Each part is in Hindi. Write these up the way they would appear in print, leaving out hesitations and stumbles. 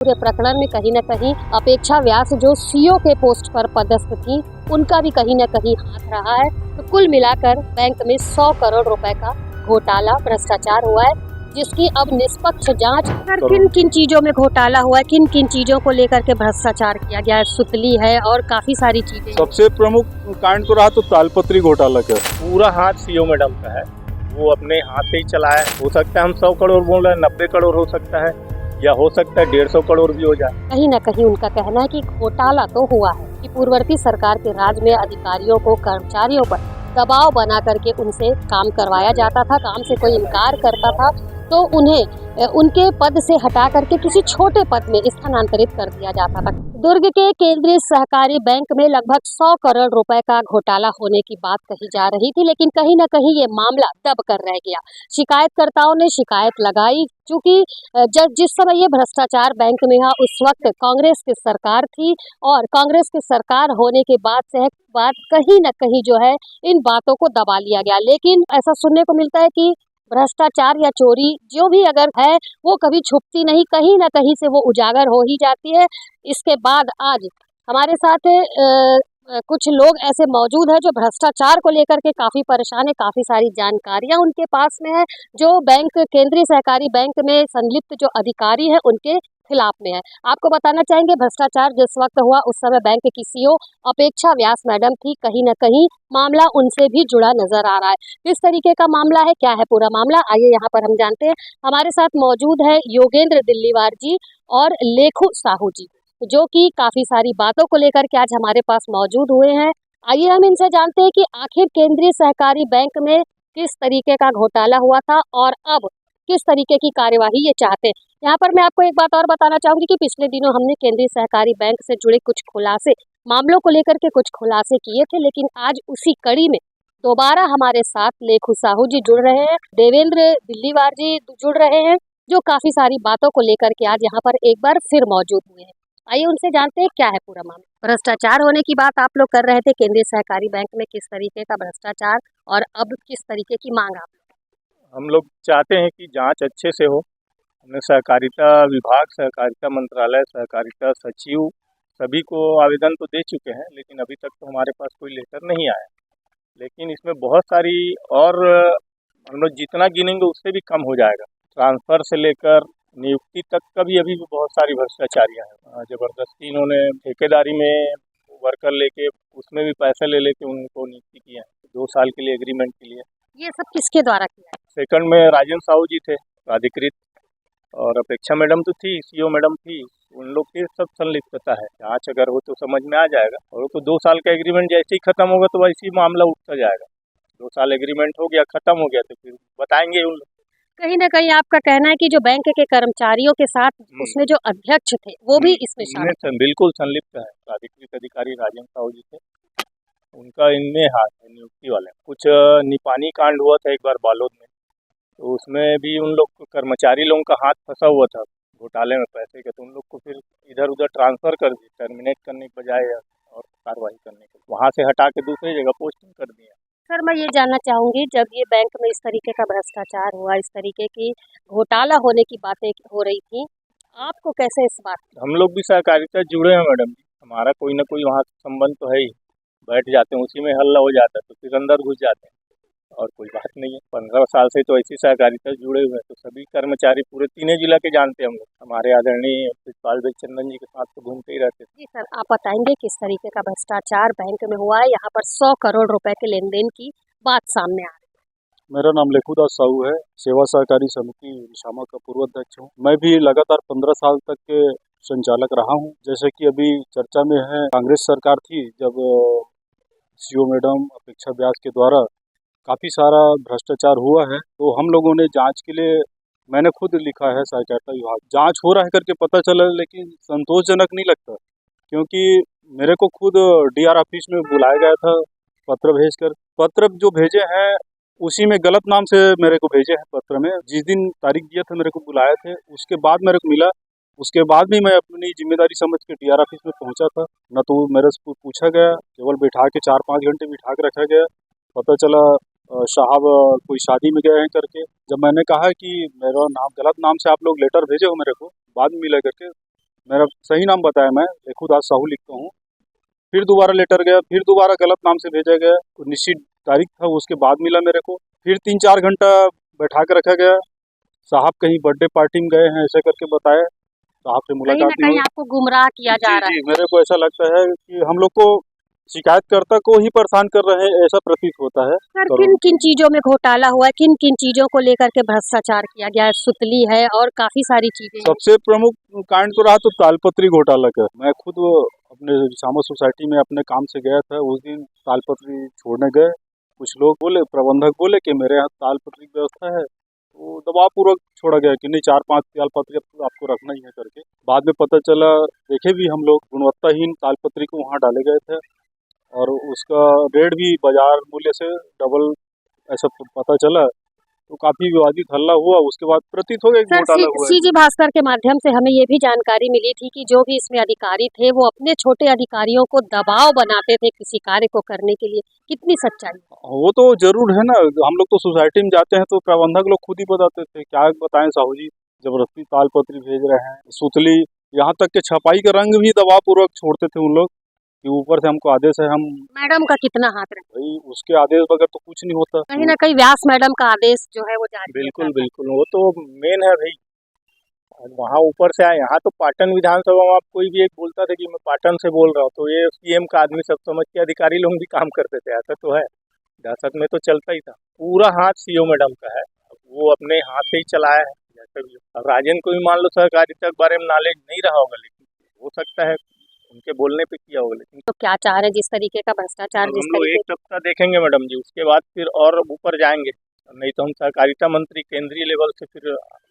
पूरे प्रकरण में कहीं न कहीं अपेक्षा व्यास जो सीईओ के पोस्ट पर पदस्थ थी, उनका भी कहीं न कहीं हाथ रहा है। तो कुल मिलाकर बैंक में 100 करोड़ रुपए का घोटाला भ्रष्टाचार हुआ है, जिसकी अब निष्पक्ष जांच किन किन चीजों में घोटाला हुआ है, किन किन चीजों को लेकर के भ्रष्टाचार किया गया है, सुतली है और काफी सारी चीजें। सबसे प्रमुख कांड तो रहा तो तालपत्री घोटाला का। पूरा हाथ सीईओ मैडम का है, वो अपने हाथ से ही चलाया। हो सकता है हम 100 करोड़ बोल रहे हैं, 90 करोड़ हो सकता है, या हो सकता है 150 करोड़ भी हो जाए। कहीं न कहीं उनका कहना है कि घोटाला तो हुआ है कि पूर्ववर्ती सरकार के राज में अधिकारियों को, कर्मचारियों पर दबाव बना करके उनसे काम करवाया जाता था। काम से कोई इनकार करता था तो उन्हें उनके पद से हटा करके किसी छोटे पद में स्थानांतरित कर दिया जाता था। दुर्ग के केंद्रीय सहकारी बैंक में लगभग 100 करोड़ रुपए का घोटाला होने की बात कही जा रही थी, लेकिन कहीं न कहीं ये मामला दब कर रह गया। शिकायतकर्ताओं ने शिकायत लगाई, चूंकि जिस समय ये भ्रष्टाचार बैंक में हुआ उस वक्त कांग्रेस की सरकार थी और कांग्रेस की सरकार होने के बाद से कहीं न कहीं जो है इन बातों को दबा लिया गया। लेकिन ऐसा सुनने को मिलता है कि भ्रष्टाचार या चोरी जो भी अगर है वो कभी छुपती नहीं, कहीं न कहीं से वो उजागर हो ही जाती है। इसके बाद आज हमारे साथ कुछ लोग ऐसे मौजूद हैं जो भ्रष्टाचार को लेकर के काफी परेशान है, काफी सारी जानकारियां उनके पास में है, जो बैंक केंद्रीय सहकारी बैंक में संलिप्त जो अधिकारी है उनके खिलाफ में है। आपको बताना चाहेंगे भ्रष्टाचार जिस वक्त हुआ उस समय बैंक की सीईओ अपेक्षा व्यास मैडम थी, कहीं न कहीं मामला उनसे भी जुड़ा नजर आ रहा है। किस तरीके का मामला है, क्या है पूरा मामला, आइए यहाँ पर हम जानते हैं। हमारे साथ मौजूद है योगेंद्र दिल्लीवार जी और लेखु साहू जी, जो कि काफी सारी बातों को लेकर के आज हमारे पास मौजूद हुए हैं। आइए हम इनसे जानते हैं कि आखिर केंद्रीय सहकारी बैंक में किस तरीके का घोटाला हुआ था और अब किस तरीके की कार्यवाही ये चाहते हैं। यहाँ पर मैं आपको एक बात और बताना चाहूंगी कि पिछले दिनों हमने केंद्रीय सहकारी बैंक से जुड़े कुछ खुलासे, मामलों को लेकर के कुछ खुलासे किए थे, लेकिन आज उसी कड़ी में दोबारा हमारे साथ लेखु साहू जी जुड़ रहे हैं, देवेंद्र दिल्लीवार जी जुड़ रहे हैं, जो काफी सारी बातों को लेकर के आज यहाँ पर एक बार फिर मौजूद हुए हैं। आइए उनसे जानते हैं क्या है पूरा मामला। भ्रष्टाचार होने की बात आप लोग कर रहे थे केंद्रीय सहकारी बैंक में, किस तरीके का भ्रष्टाचार और अब किस तरीके की मांग आप? हम लोग चाहते हैं कि जांच अच्छे से हो। हमने सहकारिता विभाग, सहकारिता मंत्रालय, सहकारिता सचिव सभी को आवेदन तो दे चुके हैं, लेकिन अभी तक तो हमारे पास कोई लेटर नहीं आया। लेकिन इसमें बहुत सारी और हम लोग जितना गिनेंगे उससे भी कम हो जाएगा। ट्रांसफ़र से लेकर नियुक्ति तक का भी अभी भी बहुत सारी भ्रष्टाचारियाँ हैं। ज़बरदस्ती इन्होंने ठेकेदारी में वर्कर लेके उसमें भी पैसे ले लेके उनको नियुक्ति किया है 2 साल के लिए एग्रीमेंट के लिए। ये सब किसके द्वारा किया है? सेकंड में राजेंद्र साहू जी थे प्राधिकृत, और अपेक्षा मैडम तो थी, सीईओ मैडम थी, उन लोग की सब संलिप्तता है। जांच अगर हो तो समझ में आ जाएगा। और तो 2 साल का एग्रीमेंट जैसे ही खत्म होगा तो वैसे ही मामला उठता जाएगा। 2 साल एग्रीमेंट हो गया, खत्म हो गया तो फिर बताएंगे उन लोग। कहीं न कहीं आपका कहना है कि जो बैंक के कर्मचारियों के साथ उसमें जो अध्यक्ष थे वो भी इसमें शामिल थे? बिल्कुल संलिप्त है। प्राधिकृत अधिकारी राजेंद्र साहू जी थे, उनका इनमें हाथ है, नियुक्ति वाले। कुछ निपानी कांड हुआ था एक बार बालोद में, तो उसमें भी उन लोग कर्मचारी लोगों का हाथ फंसा हुआ था घोटाले में पैसे के, तो उन लोग को फिर इधर उधर ट्रांसफ़र कर दिए, टर्मिनेट करने के बजाय और कार्रवाई करने के, वहाँ से हटा के दूसरी जगह पोस्टिंग कर दिया। सर मैं ये जानना चाहूँगी, जब ये बैंक में इस तरीके का भ्रष्टाचार हुआ, इस तरीके की घोटाला होने की बातें हो रही थी, आपको कैसे इस बात? हम लोग भी सहकारिता जुड़े हैं मैडम जी, हमारा कोई ना कोई वहाँ संबंध तो है ही। बैठ जाते हैं, उसी में हल्ला हो जाता है तो फिर अंदर घुस जाते हैं, और कोई बात नहीं है। 15 साल से तो ऐसी सहकारिता जुड़े हुए हैं, तो सभी कर्मचारी पूरे तीनों जिला के जानते हैं हम लोग। हमारे आदरणीय प्रिंसिपल चंदन जी के साथ तो घूमते ही रहते हैं। जी सर, आप बताएंगे किस तरीके का भ्रष्टाचार बैंक में हुआ है? यहाँ पर 100 करोड़ रुपए के लेन देन की बात सामने आ रही है। मेरा नाम लेखुदास साहू है, सेवा सहकारी समिति विशामा का पूर्व अध्यक्ष हूँ। मैं भी लगातार 15 साल तक के संचालक रहा हूँ। जैसे कि अभी चर्चा में है, कांग्रेस सरकार थी जब सीईओ मैडम अपेक्षा व्यास के द्वारा काफ़ी सारा भ्रष्टाचार हुआ है, तो हम लोगों ने जांच के लिए, मैंने खुद लिखा है सहकारिता विभाग, जांच हो रहा है करके पता चला, लेकिन संतोषजनक नहीं लगता, क्योंकि मेरे को खुद डीआर ऑफिस में बुलाया गया था पत्र भेजकर। पत्र जो भेजे हैं उसी में गलत नाम से मेरे को भेजे हैं पत्र में। जिस दिन तारीख दिया था मेरे को बुलाए थे, उसके बाद मेरे को मिला, उसके बाद भी मैं अपनी जिम्मेदारी समझ के डीआर ऑफिस में पहुंचा था। न तो मेरे से पूछा गया, केवल बैठा के 4-5 घंटे बिठा के रखा गया। पता चला साहब कोई शादी में गए हैं करके। जब मैंने कहा कि मेरा नाम, गलत नाम से आप लोग लेटर भेजे हो मेरे को, बाद में मिला करके, मेरा सही नाम बताया, मैं लेखुदास साहू लिखता हूँ। फिर दोबारा लेटर गया, फिर दोबारा गलत नाम से भेजा गया, निश्चित तारीख था उसके बाद मिला मेरे को। फिर 3-4 घंटा बैठा के रखा गया, साहब कहीं बर्थडे पार्टी में गए हैं ऐसे करके बताया, साहब से कहीं न मुलाकात नहीं कहीं हुई। आपको गुमराह किया जा रहा जी, है। मेरे को ऐसा लगता है कि हम लोग को शिकायतकर्ता को ही परेशान कर रहे हैं, ऐसा प्रतीत होता है। सर, करोड़ किन किन चीजों में घोटाला हुआ है, किन किन चीजों को लेकर के भ्रष्टाचार किया गया है? सुतली है और काफी सारी चीजें हैं। सबसे प्रमुख कांड तो रहा तो तालपत्री घोटाला का। मैं खुद अपने शामा सोसाइटी में अपने काम से गया था, उस दिन तालपत्री छोड़ने गए, कुछ लोग बोले, प्रबंधक बोले कि मेरे यहाँ तालपत्री की व्यवस्था है, तो दबावपूर्वक छोड़ा गया कि नहीं 4-5 तालपत्री आपको रखना ही है करके। बाद में पता चला, देखे भी हम लोग, गुणवत्ताहीन तालपत्री को वहाँ डाले गए थे और उसका रेट भी बाजार मूल्य से डबल ऐसा पता चला, तो काफी विवादित हल्ला हुआ। उसके बाद प्रतीत हो गया कि सर, घोटाला हुआ है। सीजी भास्कर के माध्यम से हमें ये भी जानकारी मिली थी कि जो भी इसमें अधिकारी थे वो अपने छोटे अधिकारियों को दबाव बनाते थे किसी कार्य को करने के लिए। कितनी सच्चाई है? वो तो जरूर है ना, हम लोग तो सोसाइटी में जाते हैं तो प्रबंधक लोग खुद ही बताते थे, क्या बताएं साहू जी, जबरदस्ती तालपत्री भेज रहे हैं, सुतली, यहाँ तक के छपाई का रंग भी दबावपूर्वक छोड़ते थे उन लोग कि ऊपर से हमको आदेश है, हम मैडम का कितना हाथ रहे? भाई उसके आदेश बगैर तो कुछ नहीं होता। कहीं न कहीं व्यास मैडम का आदेश जो है वो जारी बिल्कुल रहता था। बिल्कुल, वो तो मेन है भाई। और वहाँ ऊपर से आए, यहाँ तो पाटन विधानसभा में आप कोई भी एक बोलता था कि मैं पाटन से बोल रहा हूँ, तो ये सीएम का आदमी सब समझ के अधिकारी लोग भी काम करते थे। ऐसा तो है, सियासत में तो चलता ही था। पूरा हाथ सीओ मैडम का है, वो अपने हाथ से ही चलाया है जैसे भी। अब राजन को भी मान लो सहकारिता के बारे में नॉलेज नहीं रहा होगा, लेकिन हो सकता है उनके बोलने पे किया होगा। लेकिन तो क्या चाह रहे हैं, जिस तरीके का भ्रष्टाचार, हम जिस लोग तरीके एक सप्ताह देखेंगे मैडम जी, उसके बाद फिर और ऊपर जाएंगे, नहीं तो हम सहकारिता मंत्री केंद्रीय लेवल से फिर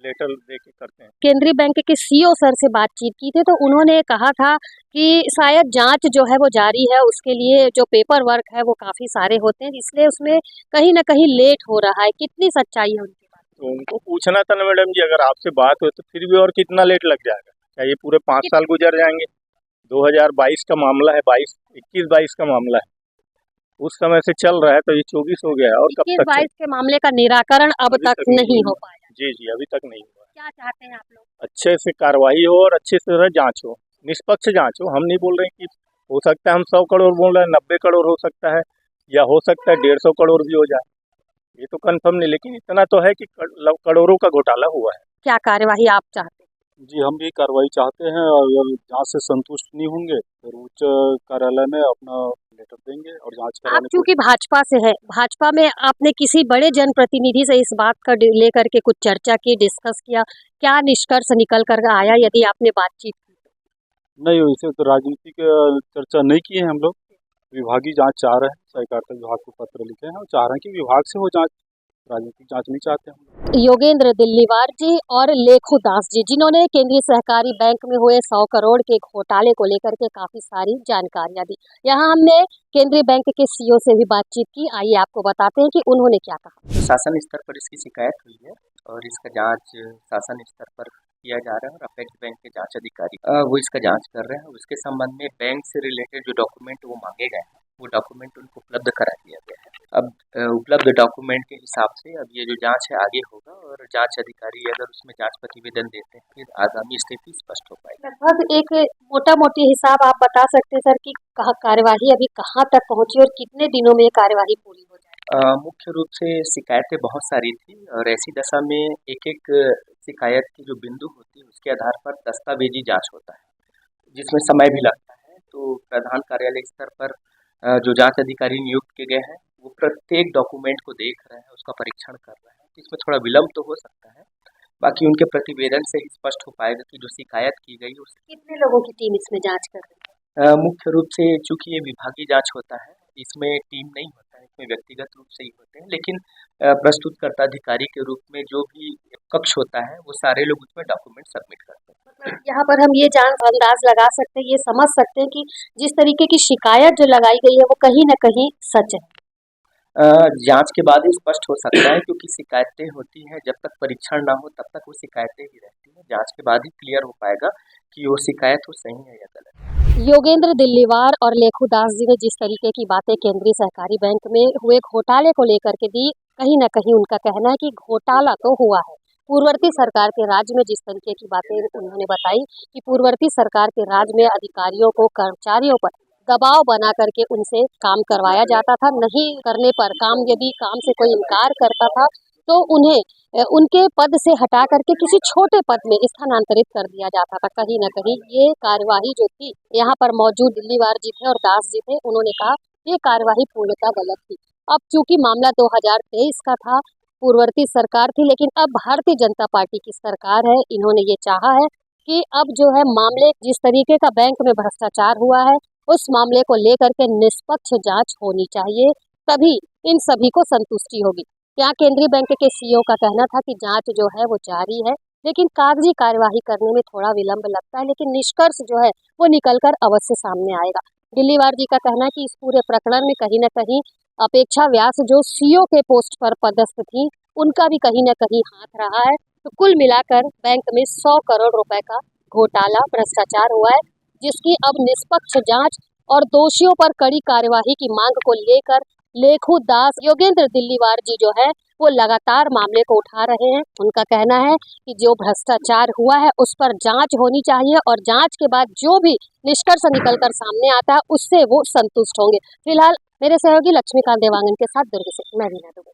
लेटर दे के करते हैं। केंद्रीय बैंक के सीईओ सर से बातचीत की थी तो उन्होंने कहा था कि शायद जांच जो है वो जारी है, उसके लिए जो पेपर वर्क है वो काफी सारे होते हैं, इसलिए उसमें कहीं न कहीं लेट हो रहा है। कितनी सच्चाई है उनकी बात? तो उनको पूछना था ना मैडम जी, अगर आपसे बात हो तो फिर भी और कितना लेट लग जाएगा? क्या ये पूरे 5 साल गुजर जाएंगे? 2022 का मामला है, 21-22 का मामला है, उस समय से चल रहा है, तो ये 24 हो गया है और कब तक 21-22 के मामले का निराकरण अब अभी तक नहीं हो पाया। जी जी, अभी तक नहीं हुआ। क्या चाहते हैं आप लोग? अच्छे से कार्रवाई हो और अच्छे से जांच हो, निष्पक्ष जांच हो। हम नहीं बोल रहे हैं कि हो सकता है हम 100 करोड़ बोल रहे हैं, 90 करोड़ हो सकता है, या हो सकता है 150 करोड़ भी हो जाए, ये तो कंफर्म नहीं, लेकिन इतना तो है कि करोड़ों का घोटाला हुआ है। क्या कार्यवाही आप चाहते हैं? जी, हम भी कार्रवाई चाहते हैं और अगर जांच से संतुष्ट नहीं होंगे तो उच्च कार्यालय में अपना लेटर देंगे और जांच आप कराने को। चूंकि भाजपा से है, भाजपा में आपने किसी बड़े जनप्रतिनिधि से इस बात का लेकर के कुछ चर्चा की, डिस्कस किया, क्या निष्कर्ष निकल कर आया यदि आपने बातचीत की? नहीं, वैसे तो राजनीतिक चर्चा नहीं की है हम लोग। विभागीय जांच चाह रहे हैं, सहकारिता विभाग को पत्र लिखे हैं और चाह रहे हैं कि विभाग से हो जांच, राजनीतिक जांच नहीं चाहते हम। योगेंद्र दिल्लीवार जी और लेखू दास जी, जिन्होंने केंद्रीय सहकारी बैंक में हुए 100 करोड़ के घोटाले को लेकर के काफी सारी जानकारियां दी। यहाँ हमने केंद्रीय बैंक के सीईओ से भी बातचीत की, आइए आपको बताते हैं कि उन्होंने क्या कहा। शासन स्तर पर इसकी शिकायत हुई है और इसका जांच शासन स्तर पर किया जा रहा है और अपेक्स बैंक के जांच अधिकारी वो इसका जांच कर रहे हैं। उसके संबंध में बैंक से रिलेटेड जो डॉक्यूमेंट वो मांगे गए हैं, वो डॉक्यूमेंट उनको उपलब्ध करा दिया गया है। अब उपलब्ध डॉक्यूमेंट के हिसाब से अब ये जो जांच है आगे होगा और जांच अधिकारी अगर उसमें जांच प्रतिवेदन देते हैं फिर आगामी स्थिति स्पष्ट हो पाएगी। लगभग एक मोटा मोटी हिसाब आप बता सकते हैं सर कि कार्यवाही अभी कहाँ तक पहुंची और कितने दिनों में ये कार्यवाही पूरी हो जाए? मुख्य रूप से शिकायतें बहुत सारी थी और ऐसी दशा में एक एक शिकायत की जो बिंदु होती है उसके आधार पर दस्तावेजी जांच होता है, जिसमें समय भी लगता है। तो प्रधान कार्यालय स्तर पर जो जांच अधिकारी नियुक्त किए गए हैं वो प्रत्येक डॉक्यूमेंट को देख रहे हैं, उसका परीक्षण कर रहे हैं। इसमें थोड़ा विलम्ब तो हो सकता है, बाकी उनके प्रतिवेदन से ही स्पष्ट हो पाएगा कि जो शिकायत की गई उस कितने लोगों की टीम इसमें जांच कर रही है? मुख्य रूप से चूंकि ये विभागीय जांच होता है, इसमें टीम नहीं होता है, इसमें व्यक्तिगत रूप से ही होते हैं, लेकिन प्रस्तुतकर्ता अधिकारी के रूप में जो भी कक्ष होता है वो सारे लोग उसमें डॉक्यूमेंट सबमिट करते हैं। मतलब यहाँ पर हम ये अंदाज लगा सकते हैं, ये समझ सकते हैं कि जिस तरीके की शिकायत जो लगाई गई है वो कहीं न कहीं सच है। जांच के बाद ही स्पष्ट हो सकता है, क्योंकि शिकायतें होती हैं जब तक परीक्षण ना हो तब तक वो शिकायतें ही रहती हैं। जांच के बाद ही क्लियर हो पाएगा कि वो शिकायत वो सही है या गलत। योगेंद्र दिल्लीवार और लेखू दास जी ने जिस तरीके की बातें केंद्रीय सहकारी बैंक में हुए घोटाले को लेकर के दी, कहीं न कहीं उनका कहना है कि घोटाला तो हुआ है, पूर्ववर्ती सरकार के राज में जिस तरीके की बातें उन्होंने बताई कि पूर्ववर्ती सरकार के राज में अधिकारियों को, कर्मचारियों पर दबाव बना करके उनसे काम करवाया जाता था। नहीं करने पर यदि काम से कोई इनकार करता था तो उन्हें उनके पद से हटा करके किसी छोटे पद में स्थानांतरित कर दिया जाता था। कहीं न कहीं ये कार्यवाही जो थी, यहाँ पर मौजूद दिल्लीवार जी थे और दास जी थे, उन्होंने कहा ये कार्यवाही पूर्णतः गलत थी। अब चूंकि मामला 2023 का था, पूर्ववर्ती सरकार थी, लेकिन अब भारतीय जनता पार्टी की सरकार है। इन्होंने ये चाहा है कि अब जो है मामले, जिस तरीके का बैंक में भ्रष्टाचार हुआ है, उस मामले को लेकर के निष्पक्ष जांच होनी चाहिए, तभी इन सभी को संतुष्टि होगी। यहाँ केंद्रीय बैंक के सीईओ का कहना था कि जांच जो है वो जारी है, लेकिन कागजी कार्यवाही करने में थोड़ा विलंब लगता है, लेकिन निष्कर्ष जो है वो निकलकर अवश्य सामने आएगा। दिल्लीवार जी का कहना है कि इस पूरे प्रकरण में कहीं न कहीं अपेक्षा व्यास जो सीईओ के पोस्ट पर पदस्थ थी, उनका भी कहीं न कहीं हाथ रहा है। तो कुल मिलाकर बैंक में 100 करोड़ रुपए का घोटाला, भ्रष्टाचार हुआ है, जिसकी अब निष्पक्ष जांच और दोषियों पर कड़ी कार्यवाही की मांग को लेकर लेखू दास, योगेंद्र दिल्लीवार जी जो है वो लगातार मामले को उठा रहे हैं। उनका कहना है कि जो भ्रष्टाचार हुआ है उस पर जांच होनी चाहिए और जांच के बाद जो भी निष्कर्ष निकलकर सामने आता है उससे वो संतुष्ट होंगे। फिलहाल मेरे सहयोगी लक्ष्मीकांत देवांगन के साथ दुर्ग से मैं रीना दुबे।